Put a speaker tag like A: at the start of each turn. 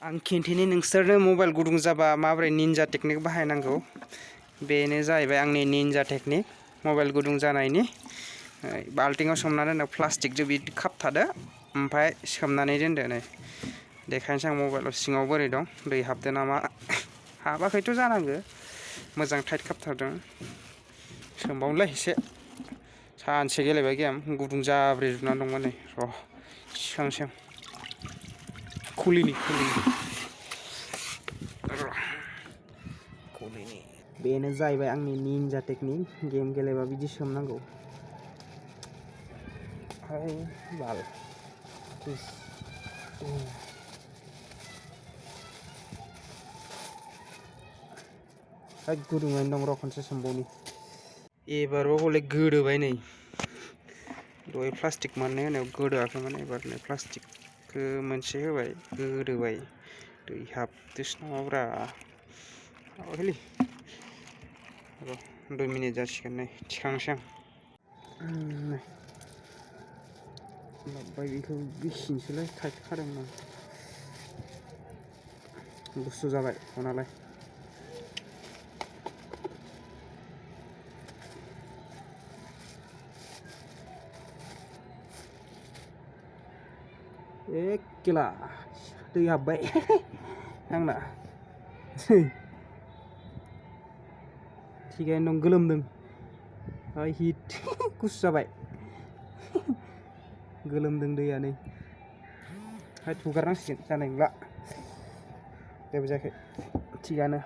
A: आं खिन्थिनि नोंसोरनो मबाइल गुदुं जाबा माबोरै निन्जा टेकनिक बाहायनांगौ बेनो जाहैबाय आंनि निन्जा टेकनिक मबाइल गुदुं जानायनि बाल्टिंआव सोमनानै दोनो प्लास्टिकजों बिदि खाबथादो ओमफ्राय सोमनानै दोनदो नै देखायनोसै आं मबाइलाव सिङाव बोरै दं दै हाबदो नामा हाबाखैथ' जानांगौ मोजां टाइट खाबथादों सोमबावनोलै एसे सानसे गेलेबाय गेम गुदुं जाब्रे जोबनानै दंमोन नै र' थिखांसै आं खुलिनि बेनो जाहैबाय आंनि निन्जा टेकनिक गेम गेलेबा बिदि सोमनांगौ हाय बाल गुदुङैनो दं र' खनसे सोमबावनि एबारबो हले गोदोबाय नै दहाय प्लास्टिक मोननै होनायाव गोदोआखैमोन एबार नै प्लास्टिकखौ मोनसे होबाय गोदोबाय दै हाबदोसो नामाब्रा हाबाखैलै र' 2 मिनिट जासिगोन नै थिखांसै आं नै लाबबाय बेखौ बिसिनोसैलाय टाइट खादोंमोन आं गुसु जाबाय फनालाय एकेला दै हाबबाय आंना थिगानो दं गोलोमदों हिट गुसु जाबाय गोलोमदों दैया नै हगारनांसिगोन जानाय नंला जेबो जायाखै थिगानो